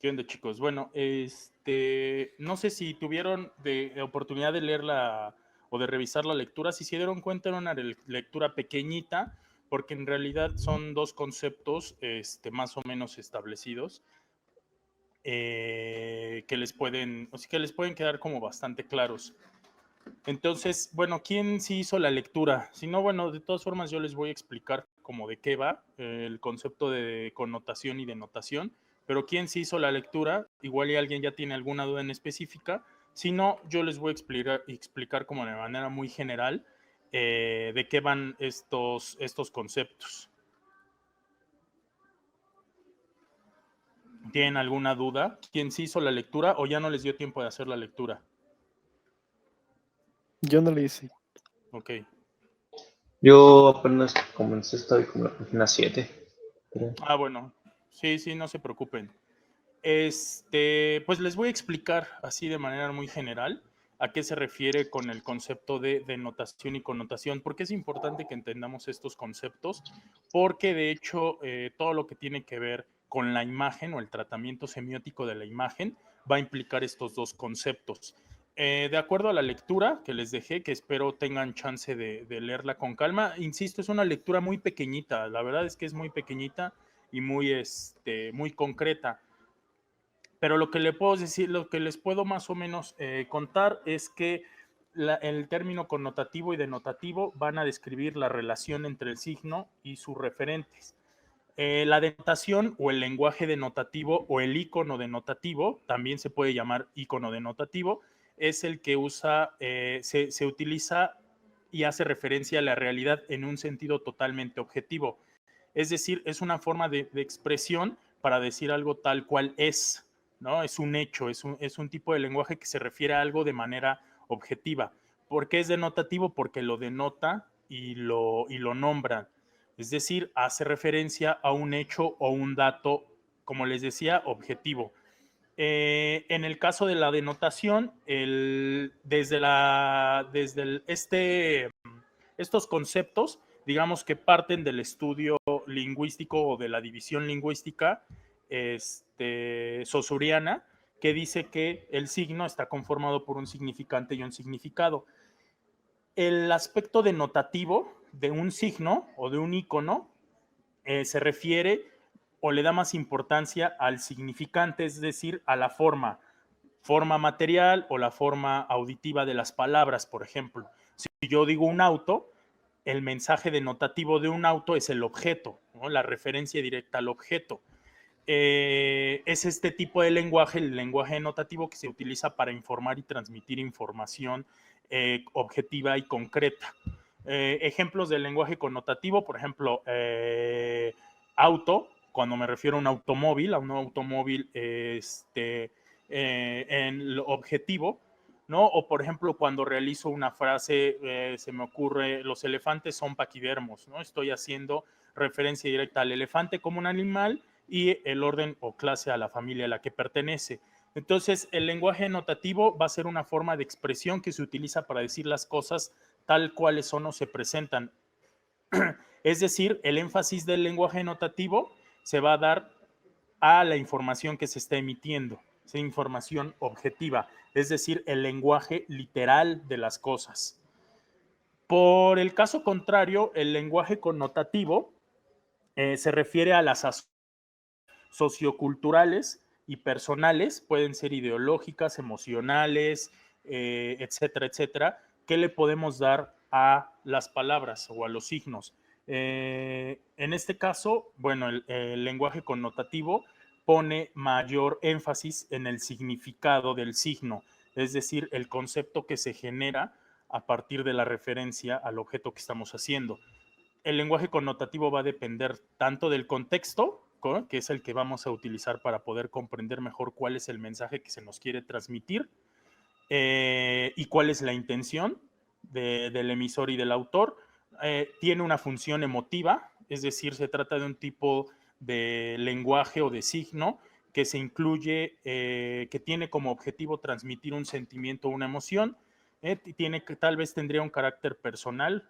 ¿Qué onda, chicos? Bueno, no sé si tuvieron de oportunidad de leerla o de revisar la lectura. Si se dieron cuenta, era una lectura pequeñita, porque en realidad son dos conceptos más o menos establecidos que les pueden quedar como bastante claros. Entonces, bueno, ¿quién sí hizo la lectura? Si no, bueno, de todas formas yo les voy a explicar como de qué va el concepto de connotación y denotación, pero ¿quién sí hizo la lectura? Igual y alguien ya tiene alguna duda en específica. Si no, yo les voy a explicar como de manera muy general de qué van estos conceptos. ¿Tienen alguna duda? ¿Quién sí hizo la lectura o ya no les dio tiempo de hacer la lectura? Yo no le hice. Ok. Yo apenas comencé, estoy como en la página 7. Ah, bueno. Sí, sí, no se preocupen. Pues les voy a explicar así de manera muy general a qué se refiere con el concepto de denotación y connotación, porque es importante que entendamos estos conceptos, porque de hecho todo lo que tiene que ver con la imagen o el tratamiento semiótico de la imagen va a implicar estos dos conceptos. De acuerdo a la lectura que les dejé, que espero tengan chance de leerla con calma, insisto, es una lectura muy pequeñita, la verdad es que es muy pequeñita y muy concreta. Pero lo que le puedo decir, lo que les puedo más o menos contar es que el término connotativo y denotativo van a describir la relación entre el signo y sus referentes. La denotación o el lenguaje denotativo o el icono denotativo, también se puede llamar icono denotativo, es el que se utiliza y hace referencia a la realidad en un sentido totalmente objetivo. Es decir, es una forma de expresión para decir algo tal cual es, ¿no? Es un hecho, es un tipo de lenguaje que se refiere a algo de manera objetiva. ¿Por qué es denotativo? Porque lo denota y lo nombra. Es decir, hace referencia a un hecho o un dato, como les decía, objetivo. En el caso de la denotación, estos conceptos, digamos que parten del estudio lingüístico o de la división lingüística saussuriana, que dice que el signo está conformado por un significante y un significado. El aspecto denotativo de un signo o de un icono se refiere o le da más importancia al significante, es decir, a la forma material o la forma auditiva de las palabras, por ejemplo. Si yo digo un auto, el mensaje denotativo de un auto es el objeto, ¿no? La referencia directa al objeto. Es este tipo de lenguaje, el lenguaje denotativo, que se utiliza para informar y transmitir información objetiva y concreta. Ejemplos del lenguaje connotativo, por ejemplo, auto, cuando me refiero a un automóvil en lo objetivo, ¿no? O por ejemplo, cuando realizo una frase, se me ocurre, los elefantes son paquidermos, ¿no? Estoy haciendo referencia directa al elefante como un animal y el orden o clase a la familia a la que pertenece. Entonces, el lenguaje notativo va a ser una forma de expresión que se utiliza para decir las cosas tal cuales son o se presentan. Es decir, el énfasis del lenguaje notativo se va a dar a la información que se está emitiendo, esa información objetiva, es decir, el lenguaje literal de las cosas. Por el caso contrario, el lenguaje connotativo se refiere a las socioculturales y personales, pueden ser ideológicas, emocionales, etcétera, etcétera, ¿qué le podemos dar a las palabras o a los signos? En este caso, bueno, el lenguaje connotativo pone mayor énfasis en el significado del signo, es decir, el concepto que se genera a partir de la referencia al objeto que estamos haciendo. El lenguaje connotativo va a depender tanto del contexto, que es el que vamos a utilizar para poder comprender mejor cuál es el mensaje que se nos quiere transmitir y cuál es la intención del emisor y del autor. Tiene una función emotiva, es decir, se trata de un tipo de lenguaje o de signo que se incluye, que tiene como objetivo transmitir un sentimiento o una emoción. Tal vez tendría un carácter personal.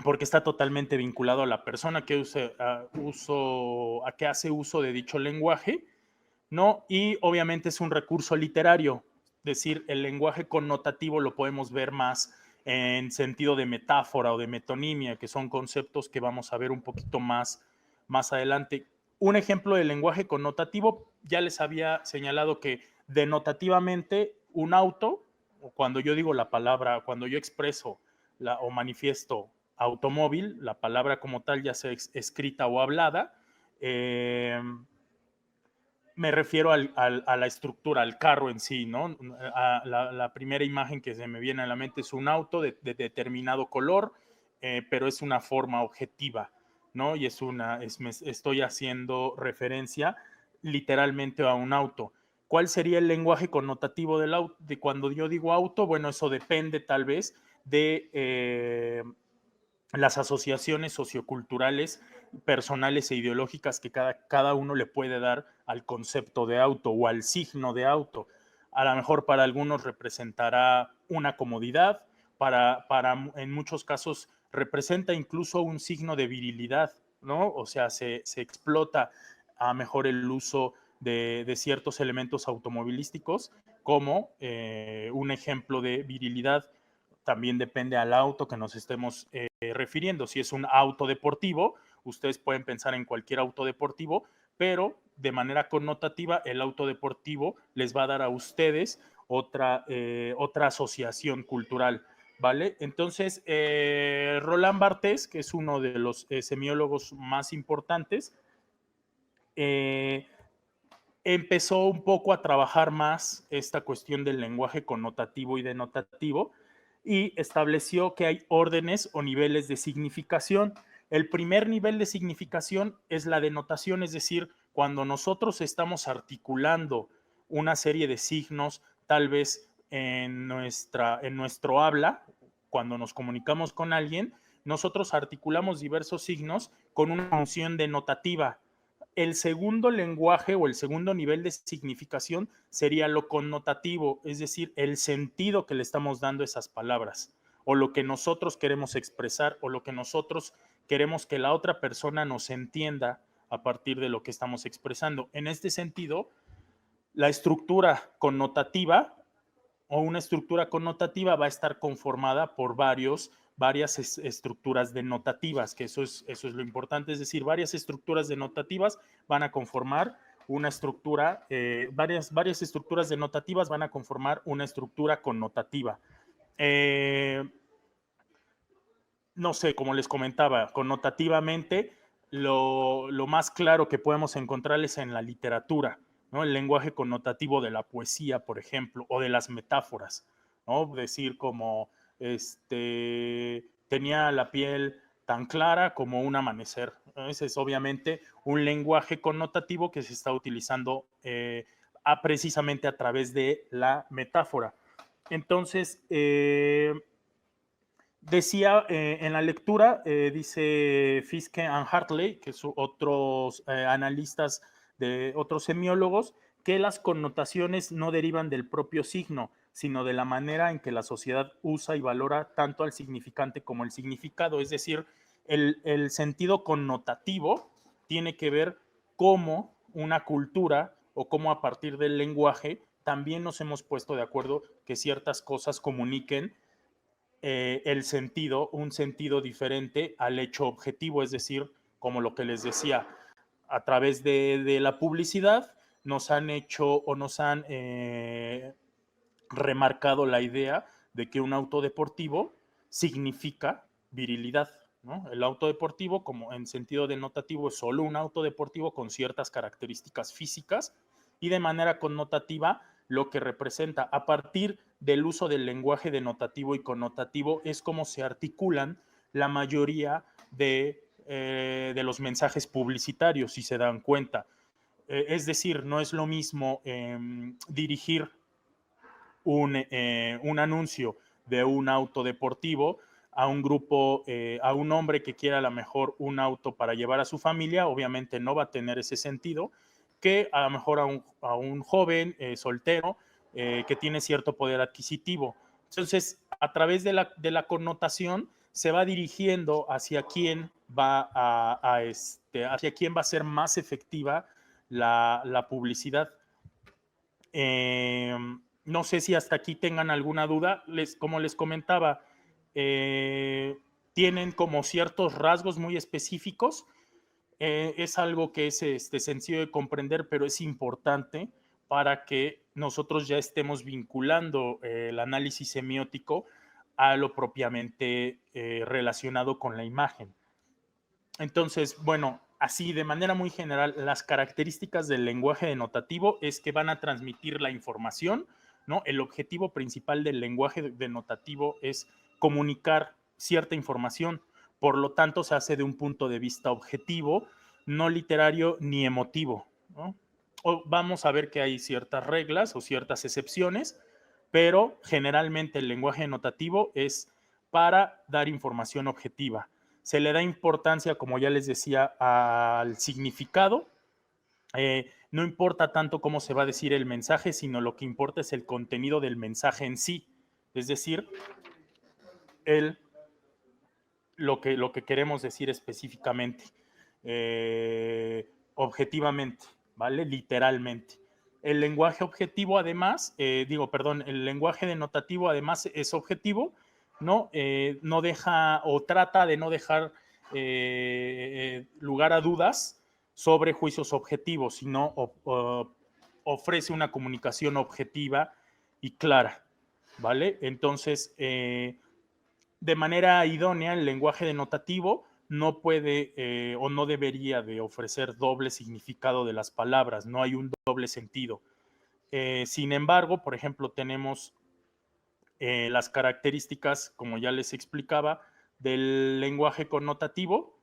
porque está totalmente vinculado a la persona que a que hace uso de dicho lenguaje, ¿no? Y obviamente es un recurso literario, es decir, el lenguaje connotativo lo podemos ver más en sentido de metáfora o de metonimia, que son conceptos que vamos a ver un poquito más adelante. Un ejemplo de lenguaje connotativo, ya les había señalado que denotativamente un auto, o cuando yo digo la palabra, cuando yo expreso o manifiesto automóvil, la palabra como tal, ya sea escrita o hablada, me refiero a la estructura, al carro en sí, ¿no? La primera imagen que se me viene a la mente es un auto de determinado color, pero es una forma objetiva, ¿no? Y estoy haciendo referencia literalmente a un auto. ¿Cuál sería el lenguaje connotativo del auto? De cuando yo digo auto, bueno, eso depende tal vez de las asociaciones socioculturales, personales e ideológicas que cada uno le puede dar al concepto de auto o al signo de auto. A lo mejor para algunos representará una comodidad, en muchos casos representa incluso un signo de virilidad, ¿no? O sea, se explota a mejor el uso de ciertos elementos automovilísticos como un ejemplo de virilidad. También depende al auto que nos estemos refiriendo. Si es un auto deportivo, ustedes pueden pensar en cualquier auto deportivo, pero de manera connotativa el auto deportivo les va a dar a ustedes otra asociación cultural, ¿vale? Entonces, Roland Barthes, que es uno de los semiólogos más importantes, empezó un poco a trabajar más esta cuestión del lenguaje connotativo y denotativo y estableció que hay órdenes o niveles de significación. El primer nivel de significación es la denotación, es decir, cuando nosotros estamos articulando una serie de signos, tal vez en nuestro habla, cuando nos comunicamos con alguien, nosotros articulamos diversos signos con una función denotativa. El segundo lenguaje o el segundo nivel de significación sería lo connotativo, es decir, el sentido que le estamos dando a esas palabras, o lo que nosotros queremos expresar, o lo que nosotros queremos que la otra persona nos entienda a partir de lo que estamos expresando. En este sentido, la estructura connotativa o una estructura connotativa va a estar conformada por varias estructuras denotativas, que eso es lo importante, es decir, varias estructuras denotativas van a conformar una estructura, varias estructuras denotativas van a conformar una estructura connotativa. No sé, como les comentaba, connotativamente, lo más claro que podemos encontrar es en la literatura, ¿no? El lenguaje connotativo de la poesía, por ejemplo, o de las metáforas, ¿no? Decir como, tenía la piel tan clara como un amanecer. Ese es obviamente un lenguaje connotativo que se está utilizando precisamente a través de la metáfora. Entonces, decía en la lectura, dice Fiske and Hartley, que son otros analistas de otros semiólogos, que las connotaciones no derivan del propio signo, sino de la manera en que la sociedad usa y valora tanto al significante como el significado. Es decir, el sentido connotativo tiene que ver cómo una cultura o cómo a partir del lenguaje también nos hemos puesto de acuerdo que ciertas cosas comuniquen un sentido diferente al hecho objetivo, es decir, como lo que les decía, a través de la publicidad nos han hecho o nos han remarcado la idea de que un auto deportivo significa virilidad, ¿no? El auto deportivo, como en sentido denotativo, es solo un auto deportivo con ciertas características físicas y de manera connotativa lo que representa a partir del uso del lenguaje denotativo y connotativo es como se articulan la mayoría de los mensajes publicitarios, si se dan cuenta. Es decir, no es lo mismo dirigir un anuncio de un auto deportivo a un grupo, a un hombre que quiera a lo mejor un auto para llevar a su familia, obviamente no va a tener ese sentido, que a lo mejor a un joven soltero que tiene cierto poder adquisitivo. Entonces, a través de la connotación se va dirigiendo hacia quién hacia quién va a ser más efectiva la publicidad. No sé si hasta aquí tengan alguna duda. Como les comentaba, tienen como ciertos rasgos muy específicos. Es algo que es sencillo de comprender, pero es importante para que nosotros ya estemos vinculando el análisis semiótico a lo propiamente relacionado con la imagen. Entonces, bueno, así de manera muy general, las características del lenguaje denotativo es que van a transmitir la información, ¿no? El objetivo principal del lenguaje denotativo es comunicar cierta información, por lo tanto se hace de un punto de vista objetivo, no literario ni emotivo, ¿no? Vamos a ver que hay ciertas reglas o ciertas excepciones, pero generalmente el lenguaje denotativo es para dar información objetiva. Se le da importancia, como ya les decía, al significado. No importa tanto cómo se va a decir el mensaje, sino lo que importa es el contenido del mensaje en sí. Es decir, lo que queremos decir específicamente, objetivamente, ¿vale? Literalmente. El lenguaje objetivo, además, el lenguaje denotativo, además, es objetivo, ¿no? No deja o trata de no dejar lugar a dudas sobre juicios objetivos, sino ofrece una comunicación objetiva y clara, ¿vale? Entonces, de manera idónea, el lenguaje denotativo no puede o no debería de ofrecer doble significado de las palabras, no hay un doble sentido. Sin embargo, por ejemplo, tenemos las características, como ya les explicaba, del lenguaje connotativo,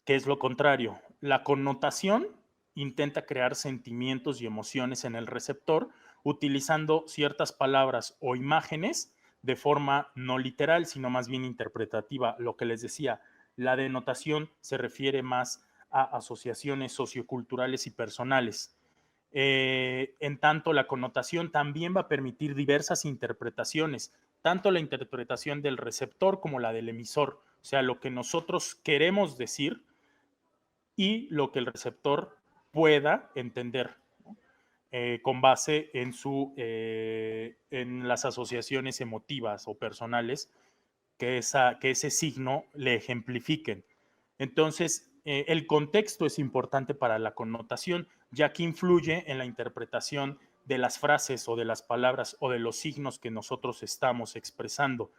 que es lo contrario. La connotación intenta crear sentimientos y emociones en el receptor utilizando ciertas palabras o imágenes de forma no literal, sino más bien interpretativa. Lo que les decía, la denotación se refiere más a asociaciones socioculturales y personales. En tanto, la connotación también va a permitir diversas interpretaciones, tanto la interpretación del receptor como la del emisor, o sea, lo que nosotros queremos decir y lo que el receptor pueda entender, ¿no? Con base en las asociaciones emotivas o personales que ese signo le ejemplifiquen. Entonces, el contexto es importante para la connotación, ya que influye en la interpretación de las frases o de las palabras o de los signos que nosotros estamos expresando.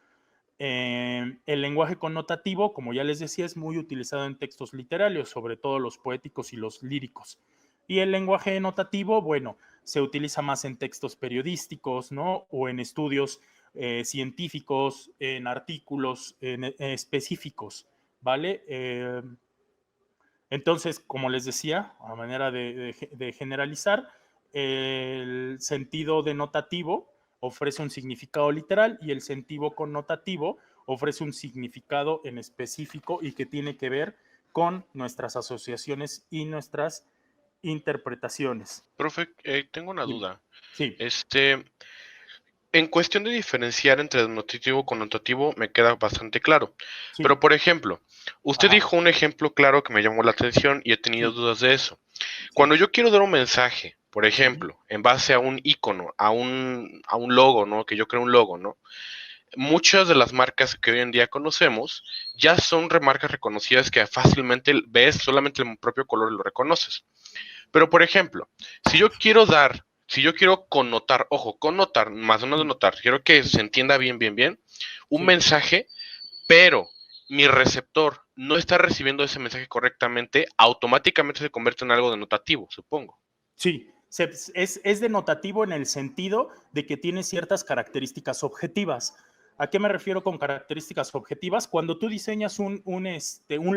El lenguaje connotativo, como ya les decía, es muy utilizado en textos literarios, sobre todo los poéticos y los líricos. Y el lenguaje denotativo, bueno, se utiliza más en textos periodísticos, ¿no? O en estudios científicos, en artículos específicos, ¿vale? Entonces, como les decía, a manera de generalizar, el sentido denotativo ofrece un significado literal y el sentido connotativo ofrece un significado en específico y que tiene que ver con nuestras asociaciones y nuestras interpretaciones. Profe, tengo una duda. Sí. En cuestión de diferenciar entre denotativo y connotativo me queda bastante claro. Sí. Pero, por ejemplo, usted Ajá. dijo un ejemplo claro que me llamó la atención y he tenido Sí. dudas de eso. Sí. Cuando yo quiero dar un mensaje, por ejemplo, en base a un icono, a un logo, ¿no? Que yo creo un logo, ¿no? Muchas de las marcas que hoy en día conocemos ya son marcas reconocidas que fácilmente ves solamente el propio color y lo reconoces. Pero, por ejemplo, si yo quiero connotar, ojo, connotar, más no denotar, quiero que se entienda bien, un Sí. mensaje, pero mi receptor no está recibiendo ese mensaje correctamente, automáticamente se convierte en algo denotativo, supongo. Sí, es denotativo en el sentido de que tiene ciertas características objetivas. ¿A qué me refiero con características objetivas? Cuando tú diseñas un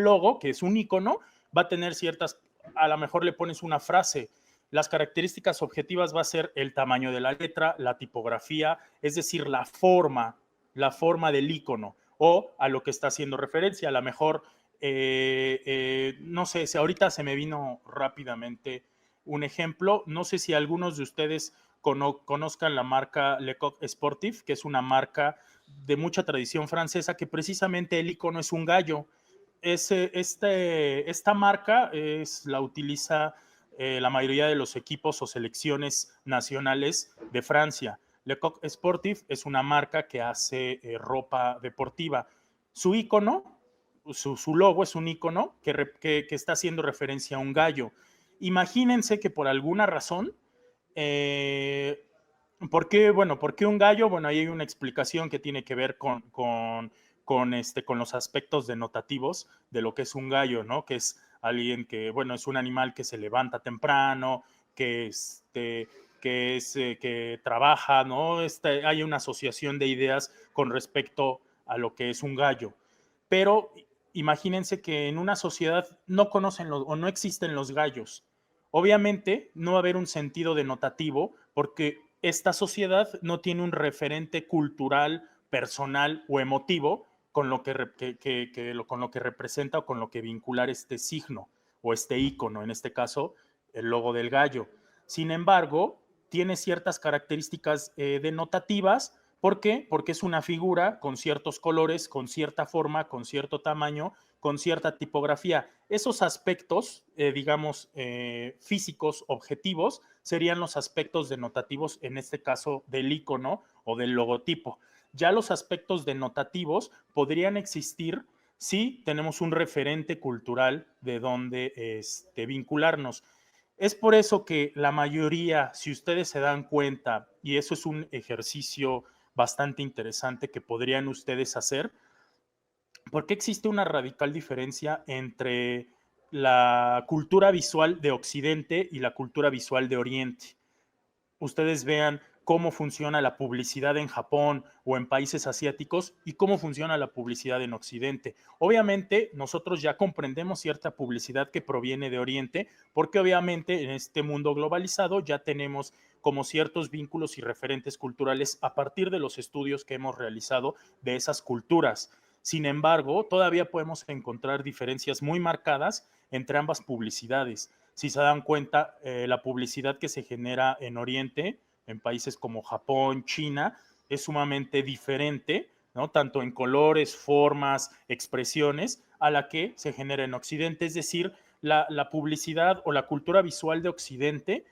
logo, que es un icono, va a tener ciertas, a lo mejor le pones una frase. Las características objetivas va a ser el tamaño de la letra, la tipografía, es decir, la forma del icono o a lo que está haciendo referencia. A lo mejor, no sé, si ahorita se me vino rápidamente un ejemplo. No sé si algunos de ustedes conozcan la marca Lecoq Sportif, que es una marca de mucha tradición francesa, que precisamente el icono es un gallo. Esta marca la utiliza la mayoría de los equipos o selecciones nacionales de Francia. Le Coq Sportif es una marca que hace ropa deportiva. Su icono, su logo es un icono que está haciendo referencia a un gallo. Imagínense que por alguna razón, ¿por qué? Bueno, ¿por qué un gallo? Bueno, ahí hay una explicación que tiene que ver con los aspectos denotativos de lo que es un gallo, ¿no? Que es alguien que, bueno, es un animal que se levanta temprano, que trabaja, ¿no? Hay una asociación de ideas con respecto a lo que es un gallo. Pero imagínense que en una sociedad no conocen o no existen los gallos. Obviamente no va a haber un sentido denotativo porque esta sociedad no tiene un referente cultural, personal o emotivo con lo con lo que representa o con lo que vincular este signo o este icono, en este caso el logo del gallo. Sin embargo, tiene ciertas características denotativas. ¿Por qué? Porque es una figura con ciertos colores, con cierta forma, con cierto tamaño, con cierta tipografía. Esos aspectos, digamos, físicos, objetivos, serían los aspectos denotativos, en este caso del icono o del logotipo. Ya los aspectos denotativos podrían existir si tenemos un referente cultural de donde vincularnos. Es por eso que la mayoría, si ustedes se dan cuenta, y eso es un ejercicio bastante interesante que podrían ustedes hacer, porque existe una radical diferencia entre la cultura visual de Occidente y la cultura visual de Oriente. Ustedes vean cómo funciona la publicidad en Japón o en países asiáticos y cómo funciona la publicidad en Occidente. Obviamente, nosotros ya comprendemos cierta publicidad que proviene de Oriente, porque obviamente en este mundo globalizado ya tenemos como ciertos vínculos y referentes culturales a partir de los estudios que hemos realizado de esas culturas. Sin embargo, todavía podemos encontrar diferencias muy marcadas entre ambas publicidades. Si se dan cuenta, la publicidad que se genera en Oriente, en países como Japón, China, es sumamente diferente, ¿no? Tanto en colores, formas, expresiones, a la que se genera en Occidente. Es decir, la publicidad o la cultura visual de Occidente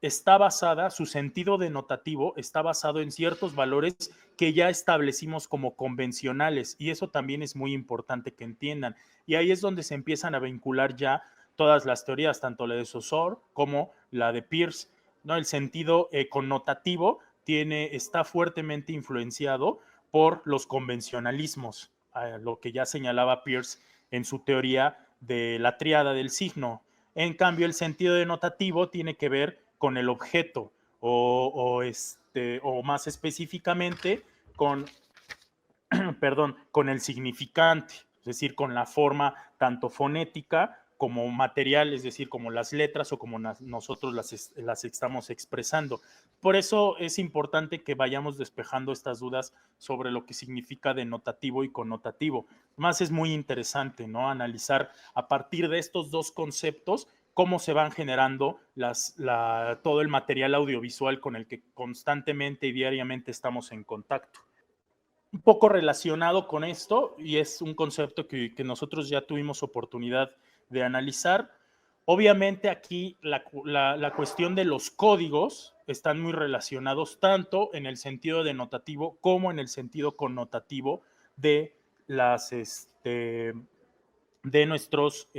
está basada, su sentido denotativo está basado en ciertos valores que ya establecimos como convencionales, y eso también es muy importante que entiendan. Y ahí es donde se empiezan a vincular ya todas las teorías, tanto la de Saussure como la de Peirce, ¿no? El sentido connotativo está fuertemente influenciado por los convencionalismos, lo que ya señalaba Peirce en su teoría de la tríada del signo. En cambio, el sentido denotativo tiene que ver con el objeto o más específicamente con, perdón, con el significante, es decir, con la forma tanto fonética como material, es decir, como las letras o como nosotros las estamos expresando. Por eso es importante que vayamos despejando estas dudas sobre lo que significa denotativo y connotativo. Más es muy interesante, ¿no? Analizar a partir de estos dos conceptos cómo se van generando todo el material audiovisual con el que constantemente y diariamente estamos en contacto. Un poco relacionado con esto, y es un concepto que nosotros ya tuvimos oportunidad de analizar. Obviamente aquí la cuestión de los códigos están muy relacionados tanto en el sentido denotativo como en el sentido connotativo de de nuestros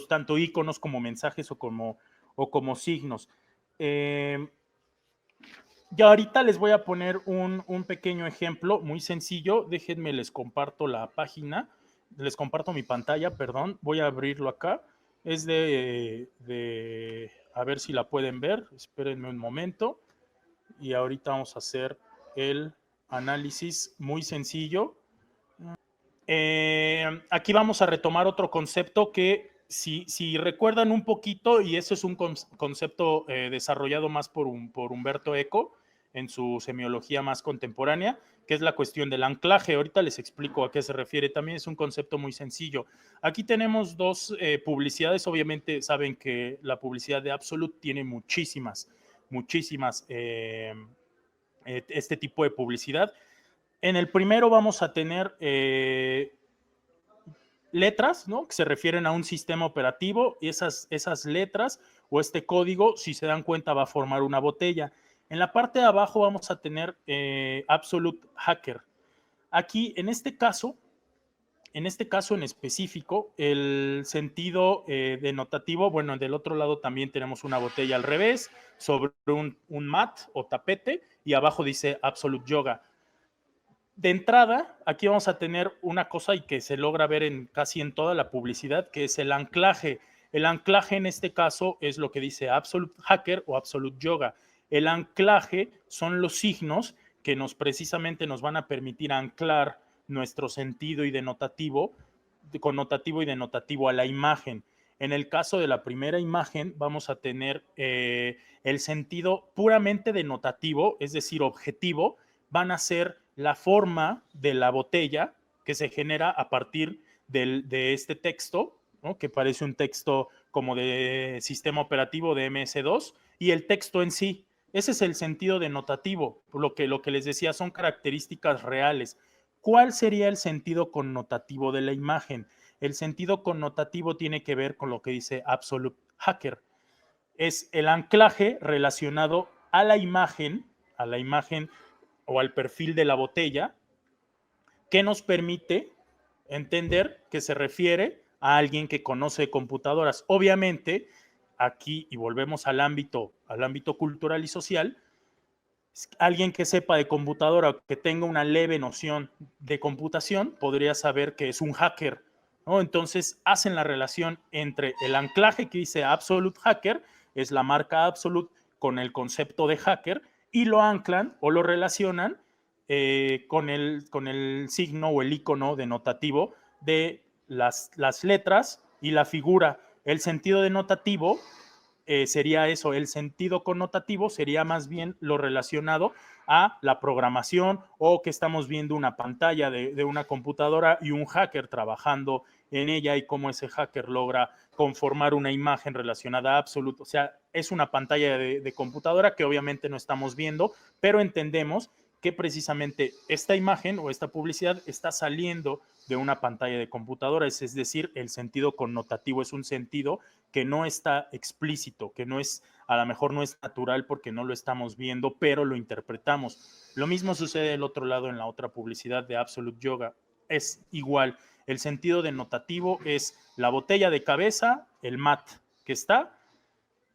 tanto iconos como mensajes o como signos. Ya ahorita les voy a poner un pequeño ejemplo muy sencillo. Déjenme, les comparto la página, les comparto mi pantalla, perdón. Voy a abrirlo acá. Es a ver si la pueden ver. Espérenme un momento. Y ahorita vamos a hacer el análisis muy sencillo. Aquí vamos a retomar otro concepto que si recuerdan un poquito, y eso es un concepto desarrollado más por Humberto Eco en su semiología más contemporánea, que es la cuestión del anclaje. Ahorita les explico a qué se refiere. También es un concepto muy sencillo. Aquí tenemos dos publicidades. Obviamente saben que la publicidad de Absolut tiene muchísimas este tipo de publicidad. En el primero vamos a tener letras, ¿no? Que se refieren a un sistema operativo, y esas letras o este código, si se dan cuenta, va a formar una botella. En la parte de abajo vamos a tener Absolute Hacker. Aquí, en este caso en específico, el sentido denotativo, bueno, del otro lado también tenemos una botella al revés, sobre un mat o tapete, y abajo dice Absolute Yoga. De entrada, aquí vamos a tener una cosa y que se logra ver casi en toda la publicidad, que es el anclaje. El anclaje en este caso es lo que dice Absolute Hacker o Absolute Yoga. El anclaje son los signos que precisamente nos van a permitir anclar nuestro sentido y connotativo y denotativo a la imagen. En el caso de la primera imagen, vamos a tener el sentido puramente denotativo, es decir, objetivo, van a ser la forma de la botella que se genera a partir de este texto, ¿no? Que parece un texto como de sistema operativo de MS2, y el texto en sí. Ese es el sentido denotativo. Lo que les decía son características reales. ¿Cuál sería el sentido connotativo de la imagen? El sentido connotativo tiene que ver con lo que dice Absolute Hacker. Es el anclaje relacionado a la imagen o al perfil de la botella, que nos permite entender que se refiere a alguien que conoce computadoras. Obviamente, aquí, y volvemos al ámbito cultural y social, alguien que sepa de computadora, que tenga una leve noción de computación, podría saber que es un hacker, ¿no? Entonces hacen la relación entre el anclaje que dice Absolute Hacker, es la marca Absolute, con el concepto de hacker, y lo anclan o lo relacionan con el signo o el icono denotativo de las letras y la figura. El sentido denotativo sería eso, el sentido connotativo sería más bien lo relacionado a la programación, o que estamos viendo una pantalla de una computadora y un hacker trabajando en ella, y cómo ese hacker logra conformar una imagen relacionada a Absolute. O sea, es una pantalla de computadora que obviamente no estamos viendo, pero entendemos que precisamente esta imagen o esta publicidad está saliendo de una pantalla de computadora, es decir, el sentido connotativo es un sentido que no está explícito, que no es, a lo mejor no es natural porque no lo estamos viendo, pero lo interpretamos. Lo mismo sucede del otro lado en la otra publicidad de Absolute Yoga. Es igual. El sentido denotativo es la botella de cabeza, el mat que está.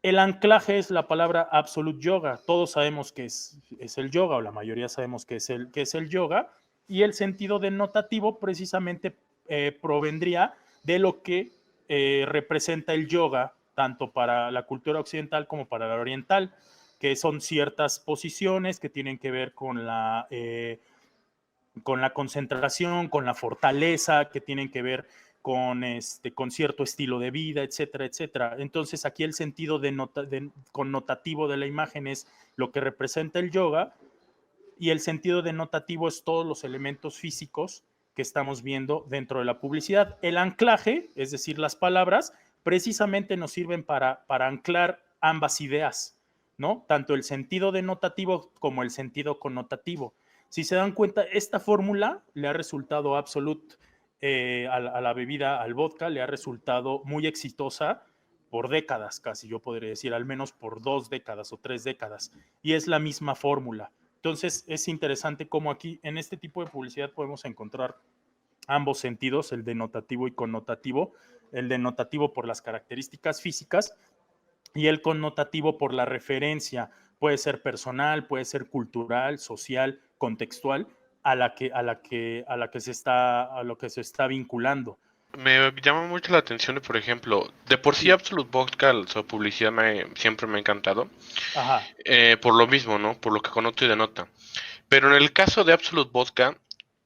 El anclaje es la palabra Absolute Yoga. Todos sabemos que es el yoga, o la mayoría sabemos que es el yoga. Y el sentido denotativo precisamente provendría de lo que representa el yoga, tanto para la cultura occidental como para la oriental, que son ciertas posiciones que tienen que ver con la concentración, con la fortaleza, que tienen que ver con cierto estilo de vida, etcétera, etcétera. Entonces aquí el sentido connotativo de la imagen es lo que representa el yoga, y el sentido denotativo es todos los elementos físicos que estamos viendo dentro de la publicidad. El anclaje, es decir, las palabras, precisamente nos sirven para anclar ambas ideas, ¿no? Tanto el sentido denotativo como el sentido connotativo. Si se dan cuenta, esta fórmula le ha resultado Absolute a la bebida, al vodka, le ha resultado muy exitosa por décadas, casi yo podría decir, al menos por 2 décadas o 3 décadas. Y es la misma fórmula. Entonces es interesante cómo aquí en este tipo de publicidad podemos encontrar ambos sentidos, el denotativo y connotativo, el denotativo por las características físicas y el connotativo por la referencia. Puede ser personal, puede ser cultural, social, contextual, a lo que se está vinculando. Me llama mucho la atención, por ejemplo, de por sí Absolute Vodka, su publicidad siempre me ha encantado. Ajá. Por lo mismo, ¿no? Por lo que connoto y denota. Pero en el caso de Absolute Vodka,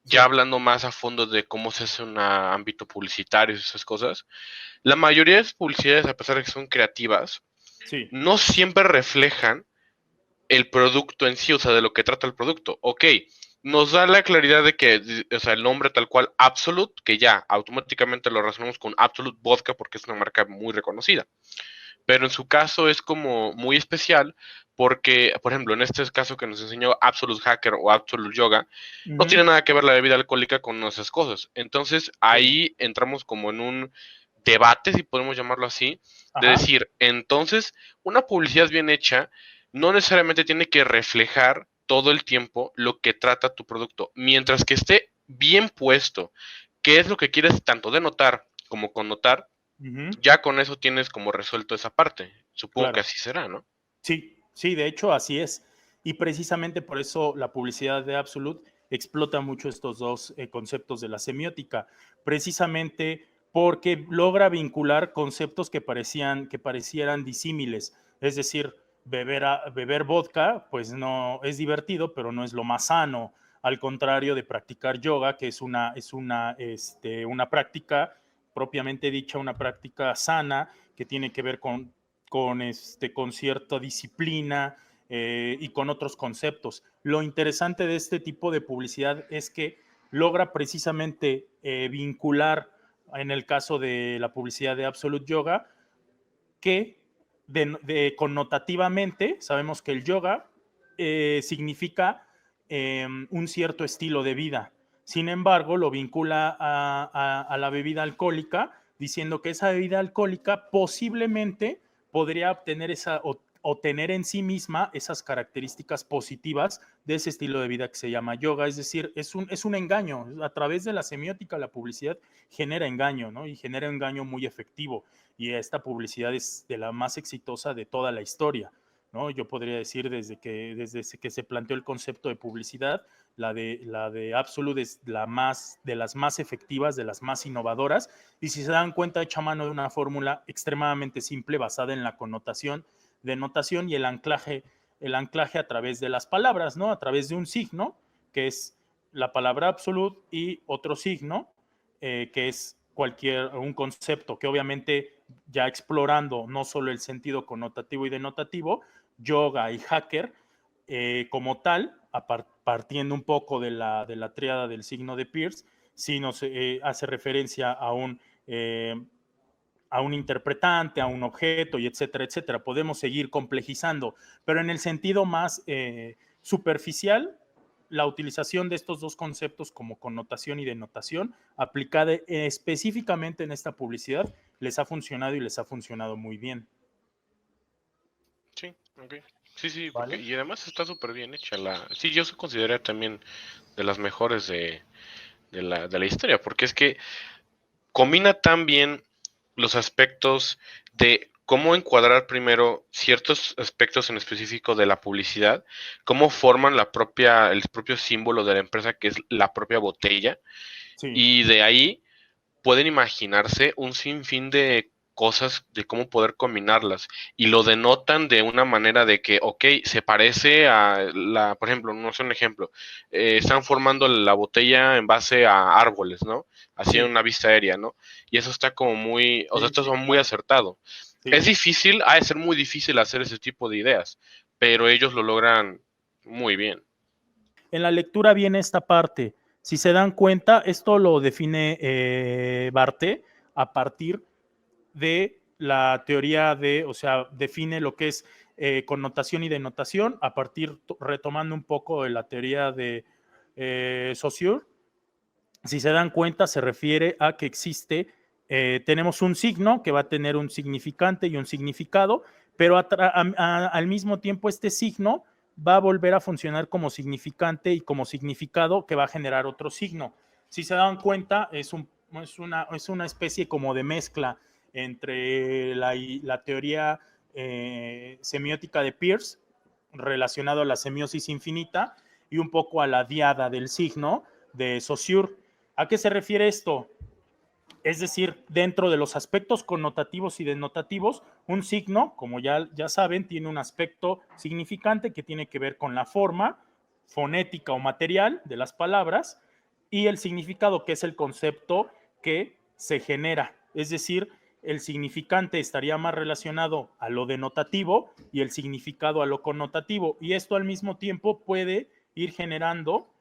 ya hablando más a fondo de cómo se hace un ámbito publicitario y esas cosas, la mayoría de las publicidades, a pesar de que son creativas, sí, no siempre reflejan el producto en sí, o sea, de lo que trata el producto. Ok, nos da la claridad de que, o sea, el nombre tal cual Absolute, que ya automáticamente lo relacionamos con Absolute Vodka porque es una marca muy reconocida. pero en su caso es como muy especial porque, por ejemplo, en este caso que nos enseñó Absolute Hacker o Absolute Yoga, no tiene nada que ver la bebida alcohólica con esas cosas. Entonces ahí entramos como en un debate, si podemos llamarlo así, de Ajá. decir, entonces, una publicidad bien hecha no necesariamente tiene que reflejar todo el tiempo lo que trata tu producto, mientras que esté bien puesto, qué es lo que quieres tanto denotar como connotar, Ujú. ya con eso tienes como resuelto esa parte. Supongo que Claro. así será, ¿no? Sí, sí, de hecho así es. Y precisamente por eso la publicidad de Absolute explota mucho estos dos conceptos de la semiótica, precisamente porque logra vincular conceptos que parecieran disímiles. Es decir, beber vodka, pues no es divertido, pero no es lo más sano. Al contrario de practicar yoga, que una práctica propiamente dicha, una práctica sana que tiene que ver con cierta disciplina y con otros conceptos. Lo interesante de este tipo de publicidad es que logra precisamente vincular, en el caso de la publicidad de Absolute Yoga, que connotativamente sabemos que el yoga significa un cierto estilo de vida. Sin embargo, lo vincula a la bebida alcohólica, diciendo que esa bebida alcohólica posiblemente podría obtener o tener en sí misma esas características positivas de ese estilo de vida que se llama yoga. Es decir, es un engaño. A través de la semiótica, la publicidad genera engaño, ¿no? Y genera un engaño muy efectivo. Y esta publicidad es de la más exitosa de toda la historia, ¿no? Yo podría decir desde que se planteó el concepto de publicidad, la de Absolute es de las más efectivas, de las más innovadoras, y si se dan cuenta, hecha a mano de una fórmula extremadamente simple basada en la connotación, denotación y el anclaje a través de las palabras, ¿no? A través de un signo, que es la palabra Absolute, y otro signo, que es un concepto que obviamente ya explorando no solo el sentido connotativo y denotativo, yoga y hacker como tal, partiendo un poco de la tríada del signo de Peirce, sí nos hace referencia a un interpretante, a un objeto y etcétera, etcétera. Podemos seguir complejizando, pero en el sentido más superficial, la utilización de estos dos conceptos como connotación y denotación aplicada específicamente en esta publicidad les ha funcionado y les ha funcionado muy bien. Sí, ok. Sí, sí, porque ¿Vale? y además está súper bien hecha Sí, yo se considero también de las mejores de la historia, porque es que combina tan bien los aspectos de cómo encuadrar primero ciertos aspectos en específico de la publicidad, cómo forman el propio símbolo de la empresa, que es la propia botella, Sí. y de ahí pueden imaginarse un sinfín de cosas de cómo poder combinarlas y lo denotan de una manera de que, ok, se parece por ejemplo, no sé un ejemplo, están formando la botella en base a árboles, ¿no? Así en Sí, una vista aérea, ¿no? Y eso está como muy, o sea, sí, esto sí, es muy claro. acertado. Es Sí. difícil, ha de ser muy difícil hacer ese tipo de ideas, pero ellos lo logran muy bien. En la lectura viene esta parte. Si se dan cuenta, esto lo define Barthes a partir de la teoría o sea, define lo que es connotación y denotación a partir, retomando un poco de la teoría de Saussure. Si se dan cuenta, se refiere a que tenemos un signo que va a tener un significante y un significado, pero al mismo tiempo este signo va a volver a funcionar como significante y como significado que va a generar otro signo. Si se dan cuenta, es una especie como de mezcla entre la teoría semiótica de Peirce, relacionado a la semiosis infinita, y un poco a la diada del signo de Saussure. ¿A qué se refiere esto? Es decir, dentro de los aspectos connotativos y denotativos, un signo, como ya saben, tiene un aspecto significante que tiene que ver con la forma fonética o material de las palabras y el significado, que es el concepto que se genera. Es decir, el significante estaría más relacionado a lo denotativo y el significado a lo connotativo. Y esto al mismo tiempo puede ir generando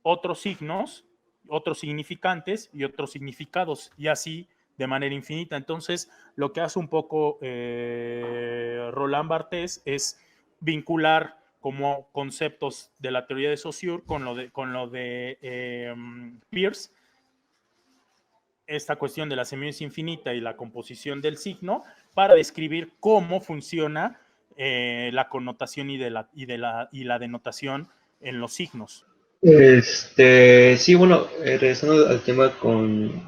otros signos, otros significantes y otros significados, y así de manera infinita. Entonces, lo que hace un poco Roland Barthes es vincular como conceptos de la teoría de Saussure con lo de Peirce, esta cuestión de la semiosis infinita y la composición del signo para describir cómo funciona la connotación y la denotación en los signos. Sí, bueno, regresando al tema con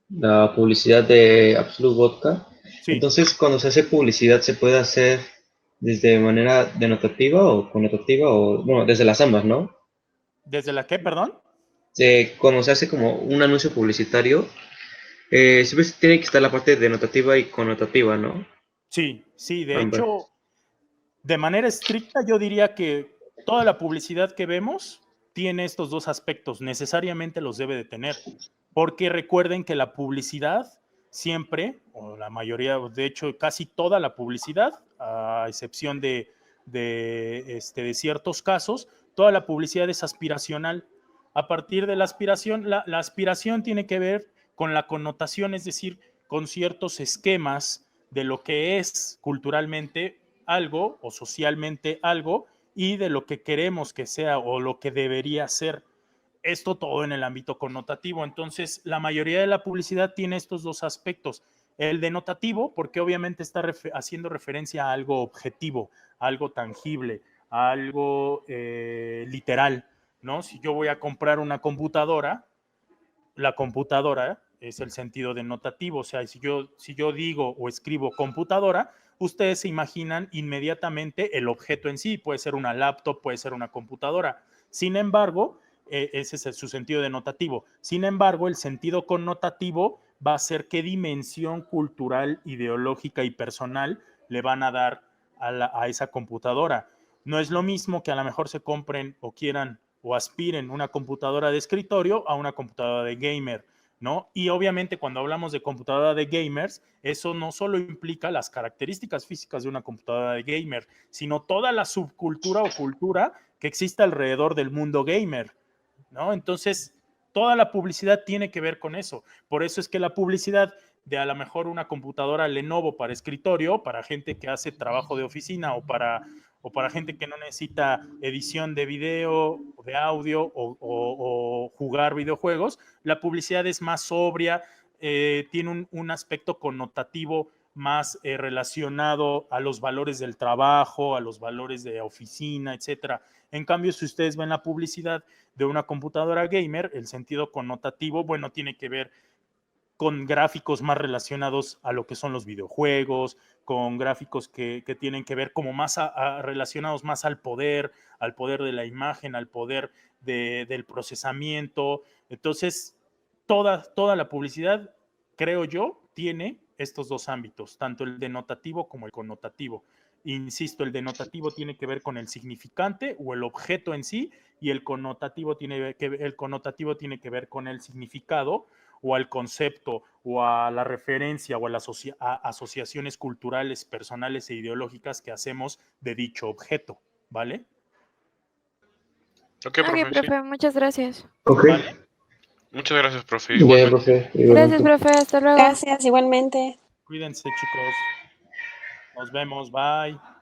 la publicidad de Absolut Vodka, Sí. entonces cuando se hace publicidad se puede hacer desde manera denotativa o connotativa o, bueno, desde las ambas, ¿no? ¿Desde la qué, perdón? Cuando se hace como un anuncio publicitario, siempre tiene que estar la parte denotativa y connotativa, ¿no? Sí, sí, de Ambas. hecho, de manera estricta yo diría que toda la publicidad que vemos tiene estos dos aspectos, necesariamente los debe de tener, porque recuerden que la publicidad siempre, o la mayoría, de hecho casi toda la publicidad, a excepción de ciertos casos, toda la publicidad es aspiracional. A partir de la aspiración, la aspiración tiene que ver con la connotación, es decir, con ciertos esquemas de lo que es culturalmente algo o socialmente algo y de lo que queremos que sea o lo que debería ser. Esto todo en el ámbito connotativo. Entonces, la mayoría de la publicidad tiene estos dos aspectos. El denotativo, porque obviamente está haciendo referencia a algo objetivo, a algo tangible, a algo literal, ¿no? Si yo voy a comprar una computadora, la computadora es el sentido denotativo, o sea, si yo digo o escribo computadora, ustedes se imaginan inmediatamente el objeto en sí, puede ser una laptop, puede ser una computadora. Sin embargo, ese es su sentido denotativo. Sin embargo, el sentido connotativo va a ser qué dimensión cultural, ideológica y personal le van a dar a esa computadora. No es lo mismo que a lo mejor se compren o quieran o aspiren una computadora de escritorio a una computadora de gamer, ¿no? Y obviamente cuando hablamos de computadora de gamers, eso no solo implica las características físicas de una computadora de gamer, sino toda la subcultura o cultura que existe alrededor del mundo gamer, ¿no? Entonces, toda la publicidad tiene que ver con eso. Por eso es que la publicidad de a lo mejor una computadora Lenovo para escritorio, para gente que hace trabajo de oficina o para gente que no necesita edición de video, de audio o jugar videojuegos, la publicidad es más sobria, tiene un aspecto connotativo más relacionado a los valores del trabajo, a los valores de oficina, etcétera. En cambio, si ustedes ven la publicidad de una computadora gamer, el sentido connotativo, bueno, tiene que ver con gráficos más relacionados a lo que son los videojuegos, con gráficos que tienen que ver como más relacionados más al poder de la imagen, al poder del procesamiento. Entonces, toda la publicidad, creo yo, tiene estos dos ámbitos, tanto el denotativo como el connotativo. Insisto, el denotativo tiene que ver con el significante o el objeto en sí, y el connotativo tiene que ver con el significado o al concepto o a la referencia o a las asociaciones culturales, personales e ideológicas que hacemos de dicho objeto, ¿vale? Ok, profe, sí. profe, muchas gracias. Ok. ¿Vale? Muchas gracias, profe. Bien, Igualmente. profe. Gracias, Igualmente. profe, hasta luego. Gracias, igualmente. Cuídense, chicos. Nos vemos, bye.